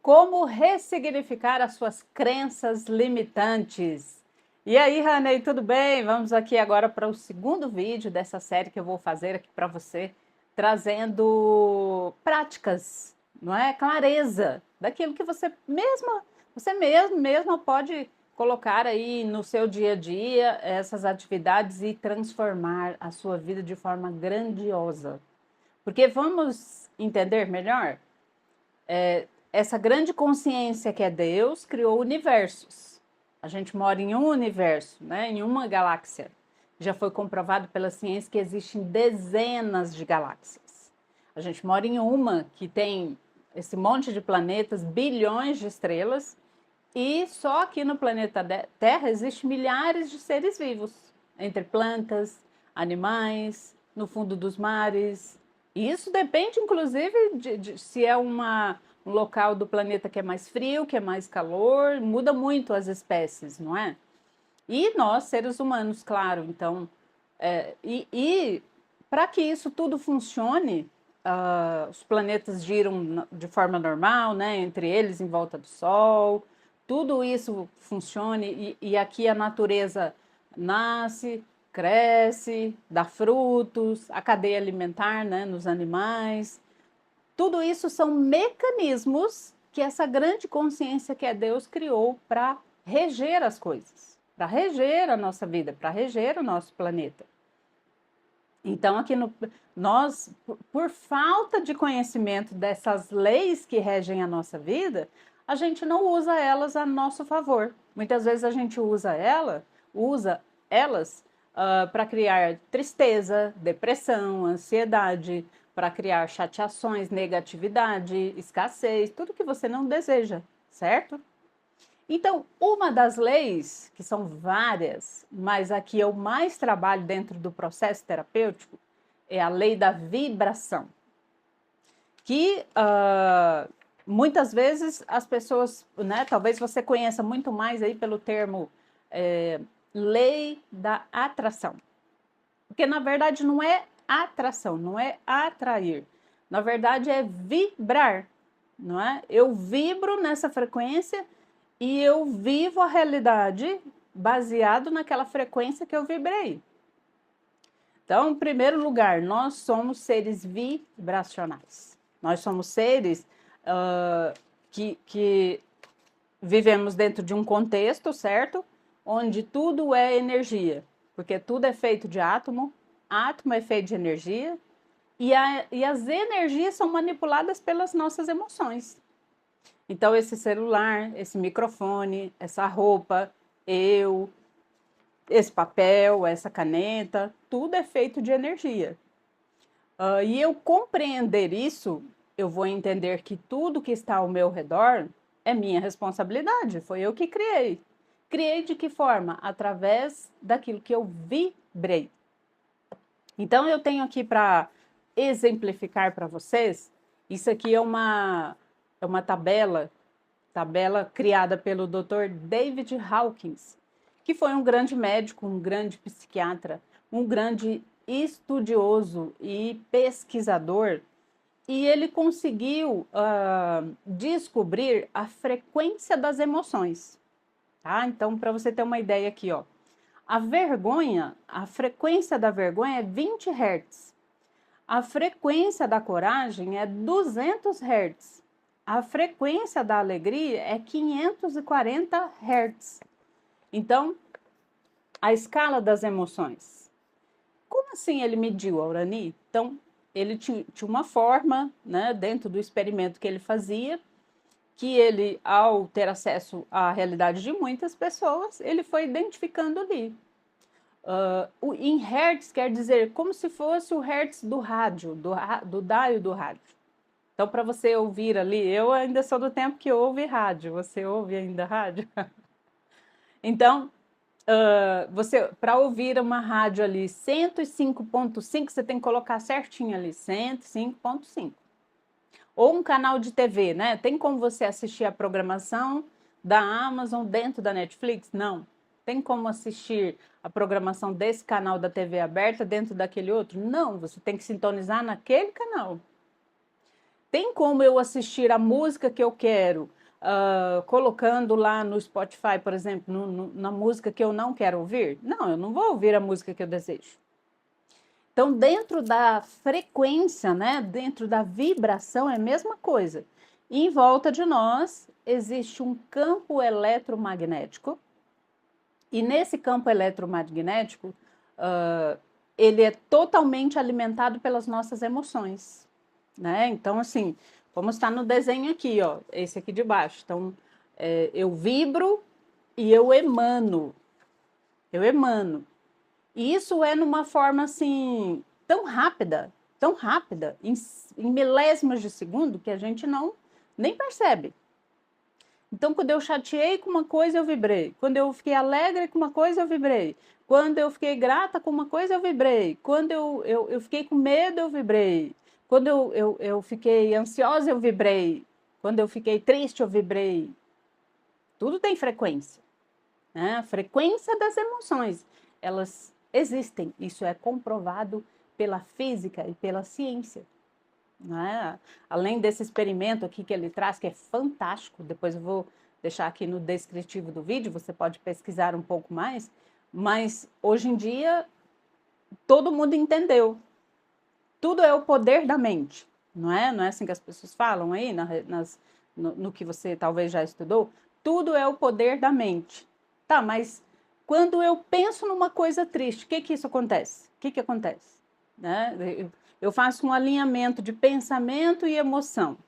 Como ressignificar as suas crenças limitantes? E aí, Ranei, tudo bem? Vamos aqui agora para o segundo vídeo dessa série que eu vou fazer aqui para você, trazendo práticas, não é? Clareza daquilo que você mesma pode colocar aí no seu dia a dia, essas atividades e transformar a sua vida de forma grandiosa. Porque vamos entender melhor? Essa grande consciência que é Deus criou universos. A gente mora em um universo, né? Em uma galáxia. Já foi comprovado pela ciência que existem dezenas de galáxias. A gente mora em uma que tem esse monte de planetas, bilhões de estrelas, e só aqui no planeta Terra existem milhares de seres vivos, entre plantas, animais, no fundo dos mares. E isso depende, inclusive, de se é um local do planeta que é mais frio, que é mais calor, muda muito as espécies, não é? E nós, seres humanos, claro. Então, para que isso tudo funcione, os planetas giram de forma normal, né? Entre eles, em volta do Sol, tudo isso funcione e aqui a natureza nasce, cresce, dá frutos, a cadeia alimentar, né, nos animais. Tudo isso são mecanismos que essa grande consciência que é Deus criou para reger as coisas, para reger a nossa vida, para reger o nosso planeta. Então, nós, por falta de conhecimento dessas leis que regem a nossa vida, a gente não usa elas a nosso favor. Muitas vezes a gente usa elas para criar tristeza, depressão, ansiedade, para criar chateações, negatividade, escassez, tudo que você não deseja, certo? Então, uma das leis, que são várias, mas a que eu mais trabalho dentro do processo terapêutico, é a lei da vibração. Que muitas vezes as pessoas, né, talvez você conheça muito mais aí pelo termo lei da atração. Porque na verdade não é atração, não é atrair. Na verdade é vibrar, não é? Eu vibro nessa frequência e eu vivo a realidade baseado naquela frequência que eu vibrei. Então, em primeiro lugar, nós somos seres vibracionais. Nós somos seres que vivemos dentro de um contexto, certo? Onde tudo é energia, porque tudo é feito de átomo, átomo é feito de energia, e as energias são manipuladas pelas nossas emoções. Então, esse celular, esse microfone, essa roupa, esse papel, essa caneta, tudo é feito de energia. E eu compreender isso, eu vou entender que tudo que está ao meu redor é minha responsabilidade, foi eu que criei. Criei de que forma? Através daquilo que eu vibrei. Então, eu tenho aqui para exemplificar para vocês, isso aqui é uma tabela criada pelo Dr. David Hawkins, que foi um grande médico, um grande psiquiatra, um grande estudioso e pesquisador, e ele conseguiu descobrir a frequência das emoções. Tá? Então, para você ter uma ideia aqui, ó, a frequência da vergonha é 20 Hz. A frequência da coragem é 200 Hz. A frequência da alegria é 540 Hz. Então, a escala das emoções. Como assim ele mediu, Aurani? Então, ele tinha uma forma, né, dentro do experimento que ele fazia, que ele, ao ter acesso à realidade de muitas pessoas, ele foi identificando ali. Em hertz quer dizer como se fosse o hertz do rádio, do dial do rádio. Então, para você ouvir ali, eu ainda sou do tempo que ouve rádio. Você ouve ainda rádio? Então, para ouvir uma rádio ali 105.5, você tem que colocar certinho ali, 105.5. Ou um canal de TV, né? Tem como você assistir a programação da Amazon dentro da Netflix? Não. Tem como assistir a programação desse canal da TV aberta dentro daquele outro? Não, você tem que sintonizar naquele canal. Tem como eu assistir a música que eu quero colocando lá no Spotify, por exemplo, na música que eu não quero ouvir? Não, eu não vou ouvir a música que eu desejo. Então, dentro da frequência, né, dentro da vibração, é a mesma coisa. E em volta de nós existe um campo eletromagnético, e nesse campo eletromagnético, ele é totalmente alimentado pelas nossas emoções, né? Então, assim, como está no desenho aqui, ó, esse aqui de baixo. Então, eu vibro e eu emano. Eu emano. E isso é numa forma assim, tão rápida, em milésimos de segundo, que a gente não nem percebe. Então, quando eu chateei com uma coisa, eu vibrei. Quando eu fiquei alegre com uma coisa, eu vibrei. Quando eu fiquei grata com uma coisa, eu vibrei. Quando eu fiquei com medo, eu vibrei. Quando eu fiquei ansiosa, eu vibrei. Quando eu fiquei triste, eu vibrei. Tudo tem frequência, né? A frequência das emoções, elas existem. Isso é comprovado pela física e pela ciência. Né? Além desse experimento aqui que ele traz, que é fantástico, depois eu vou deixar aqui no descritivo do vídeo, você pode pesquisar um pouco mais, mas hoje em dia todo mundo entendeu. Tudo é o poder da mente, não é? Não é assim que as pessoas falam aí, no que você talvez já estudou? Tudo é o poder da mente. Tá, mas quando eu penso numa coisa triste, o que isso acontece? O que acontece? Né? Eu faço um alinhamento de pensamento e emoção.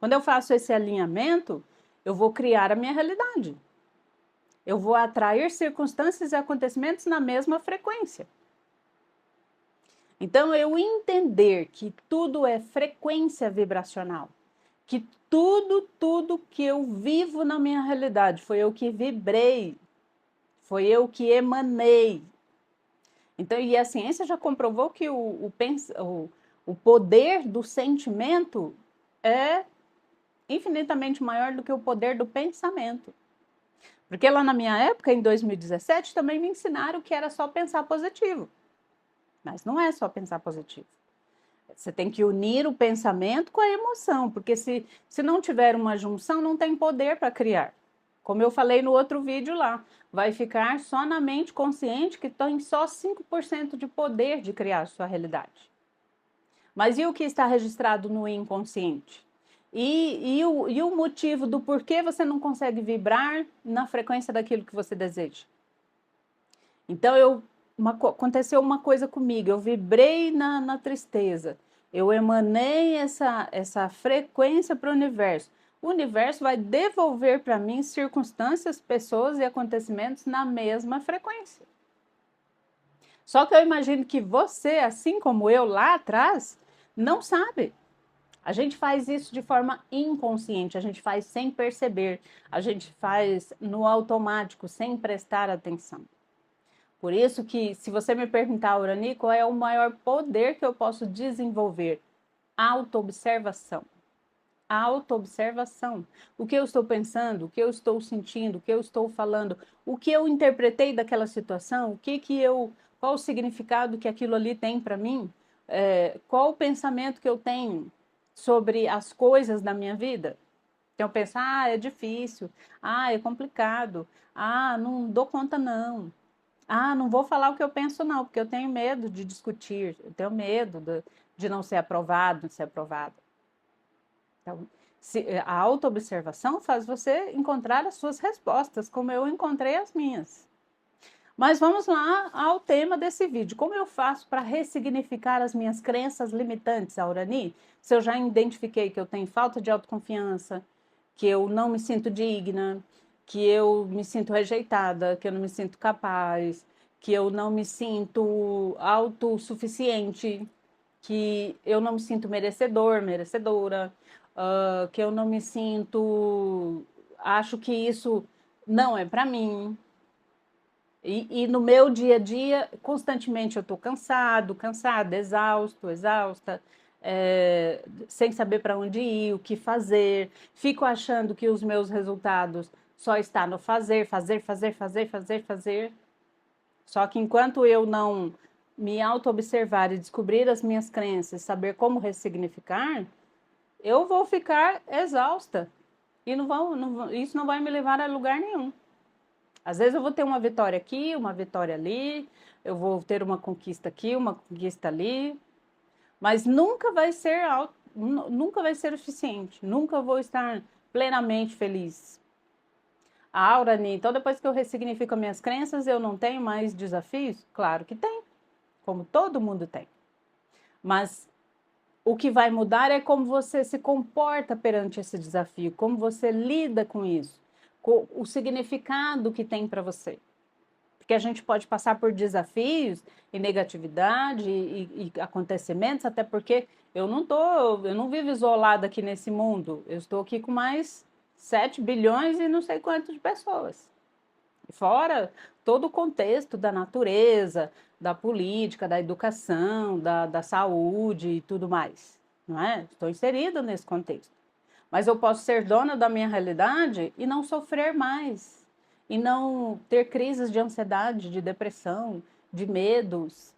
Quando eu faço esse alinhamento, eu vou criar a minha realidade. Eu vou atrair circunstâncias e acontecimentos na mesma frequência. Então, eu entender que tudo é frequência vibracional, que tudo que eu vivo na minha realidade foi eu que vibrei, foi eu que emanei. Então, e a ciência já comprovou que o poder do sentimento é infinitamente maior do que o poder do pensamento. Porque lá na minha época, em 2017, também me ensinaram que era só pensar positivo. Mas não é só pensar positivo. Você tem que unir o pensamento com a emoção, porque se não tiver uma junção, não tem poder para criar. Como eu falei no outro vídeo lá, vai ficar só na mente consciente que tem só 5% de poder de criar sua realidade. Mas e o que está registrado no inconsciente? E o motivo do porquê você não consegue vibrar na frequência daquilo que você deseja? Então, aconteceu uma coisa comigo, eu vibrei na tristeza, eu emanei essa frequência para o universo. O universo vai devolver para mim circunstâncias, pessoas e acontecimentos na mesma frequência. Só que eu imagino que você, assim como eu lá atrás, não sabe. A gente faz isso de forma inconsciente, a gente faz sem perceber, a gente faz no automático, sem prestar atenção. Por isso que, se você me perguntar, Urani, qual é o maior poder que eu posso desenvolver? Autoobservação. Autoobservação. O que eu estou pensando, o que eu estou sentindo, o que eu estou falando, o que eu interpretei daquela situação, qual o significado que aquilo ali tem para mim, qual o pensamento que eu tenho sobre as coisas da minha vida. Então eu penso, é difícil, é complicado, não dou conta não. Não vou falar o que eu penso não, porque eu tenho medo de discutir, eu tenho medo de não ser aprovado, de ser aprovada. Então, a autoobservação faz você encontrar as suas respostas, como eu encontrei as minhas. Mas vamos lá ao tema desse vídeo. Como eu faço para ressignificar as minhas crenças limitantes, Aurani? Se eu já identifiquei que eu tenho falta de autoconfiança, que eu não me sinto digna, que eu me sinto rejeitada, que eu não me sinto capaz, que eu não me sinto autossuficiente, que eu não me sinto merecedor, merecedora, que eu não me sinto... Acho que isso não é para mim. E no meu dia a dia, constantemente eu estou cansada, exausta, sem saber para onde ir, o que fazer. Fico achando que os meus resultados só estão no fazer. Só que enquanto eu não me auto-observar e descobrir as minhas crenças, saber como ressignificar, eu vou ficar exausta. E isso não vai me levar a lugar nenhum. Às vezes eu vou ter uma vitória aqui, uma vitória ali, eu vou ter uma conquista aqui, uma conquista ali, mas nunca vai ser nunca vai ser o suficiente, nunca vou estar plenamente feliz. A Aurani, então depois que eu ressignifico as minhas crenças, eu não tenho mais desafios? Claro que tem, como todo mundo tem. Mas o que vai mudar é como você se comporta perante esse desafio, como você lida com isso, com o significado que tem para você. Porque a gente pode passar por desafios e negatividade e acontecimentos, até porque eu não vivo isolada aqui nesse mundo. Eu estou aqui com mais 7 bilhões e não sei quanto de pessoas. Fora todo o contexto da natureza, da política, da educação, da saúde e tudo mais, não é? Estou inserida nesse contexto. Mas eu posso ser dona da minha realidade e não sofrer mais, e não ter crises de ansiedade, de depressão, de medos.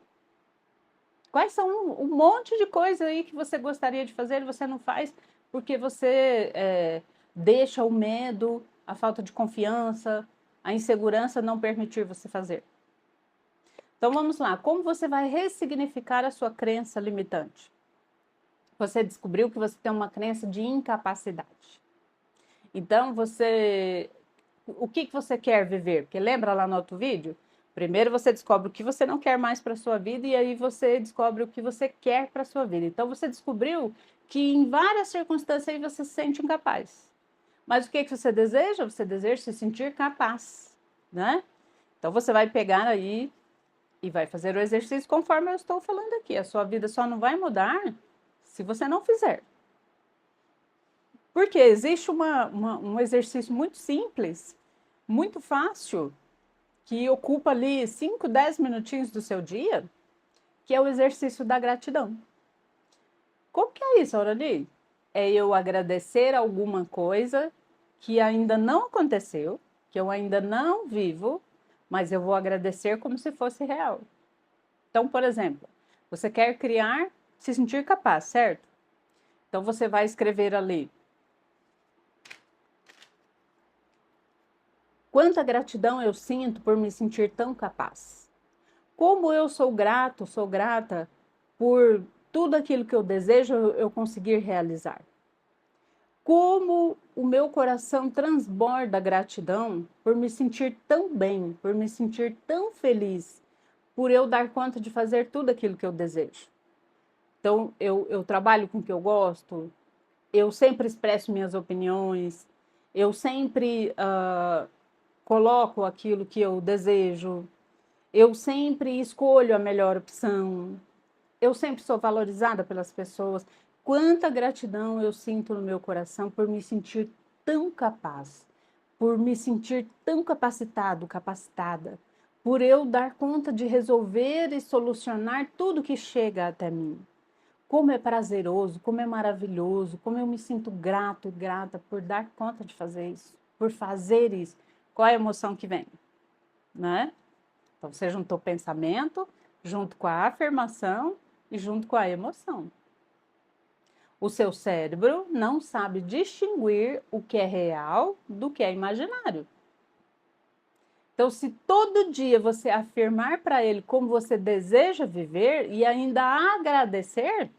Quais são um monte de coisa aí que você gostaria de fazer e você não faz porque você deixa o medo, a falta de confiança, a insegurança não permitir você fazer. Então vamos lá, como você vai ressignificar a sua crença limitante? Você descobriu que você tem uma crença de incapacidade. Então o que você quer viver? Porque lembra lá no outro vídeo? Primeiro você descobre o que você não quer mais para a sua vida e aí você descobre o que você quer para a sua vida. Então você descobriu que em várias circunstâncias aí você se sente incapaz. Mas o que você deseja? Você deseja se sentir capaz, né? Então você vai pegar aí e vai fazer o exercício conforme eu estou falando aqui. A sua vida só não vai mudar se você não fizer. Porque existe um exercício muito simples, muito fácil, que ocupa ali 5, 10 minutinhos do seu dia, que é o exercício da gratidão. Como que é isso, Aurani? É eu agradecer alguma coisa que ainda não aconteceu, que eu ainda não vivo, mas eu vou agradecer como se fosse real. Então, por exemplo, você quer criar, se sentir capaz, certo? Então você vai escrever ali: quanta gratidão eu sinto por me sentir tão capaz. Como eu sou grato, sou grata por tudo aquilo que eu desejo eu conseguir realizar. Como o meu coração transborda gratidão por me sentir tão bem, por me sentir tão feliz, por eu dar conta de fazer tudo aquilo que eu desejo. Então, eu trabalho com o que eu gosto, eu sempre expresso minhas opiniões, eu sempre coloco aquilo que eu desejo, eu sempre escolho a melhor opção, eu sempre sou valorizada pelas pessoas. Quanta gratidão eu sinto no meu coração por me sentir tão capaz, por me sentir tão capacitado, capacitada, por eu dar conta de resolver e solucionar tudo que chega até mim. Como é prazeroso, como é maravilhoso, como eu me sinto grato e grata por dar conta de fazer isso, por fazer isso. Qual é a emoção que vem? Né? Então você juntou pensamento, junto com a afirmação e junto com a emoção. O seu cérebro não sabe distinguir o que é real do que é imaginário. Então, se todo dia você afirmar para ele como você deseja viver e ainda agradecer,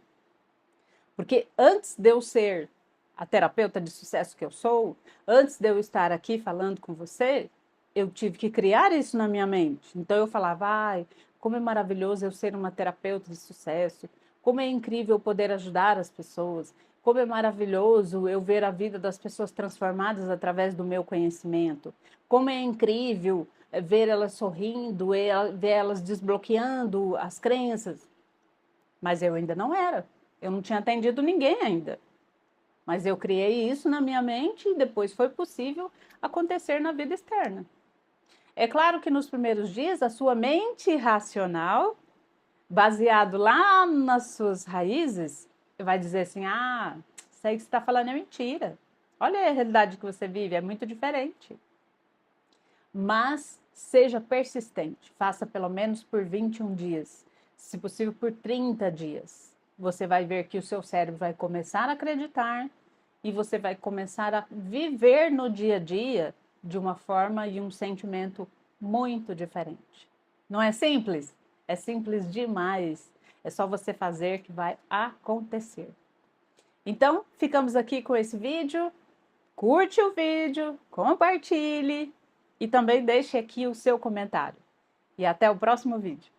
porque antes de eu ser a terapeuta de sucesso que eu sou, antes de eu estar aqui falando com você, eu tive que criar isso na minha mente. Então eu falava, ai, como é maravilhoso eu ser uma terapeuta de sucesso, como é incrível poder ajudar as pessoas, como é maravilhoso eu ver a vida das pessoas transformadas através do meu conhecimento, como é incrível ver elas sorrindo, ver elas desbloqueando as crenças. Mas eu ainda não era. Eu não tinha atendido ninguém ainda. Mas eu criei isso na minha mente e depois foi possível acontecer na vida externa. É claro que nos primeiros dias a sua mente racional, baseado lá nas suas raízes, vai dizer assim: ah, isso aí que você está falando é mentira. Olha a realidade que você vive, é muito diferente. Mas seja persistente, faça pelo menos por 21 dias, se possível por 30 dias. Você vai ver que o seu cérebro vai começar a acreditar e você vai começar a viver no dia a dia de uma forma e um sentimento muito diferente. Não é simples? É simples demais. É só você fazer que vai acontecer. Então, ficamos aqui com esse vídeo. Curte o vídeo, compartilhe e também deixe aqui o seu comentário. E até o próximo vídeo.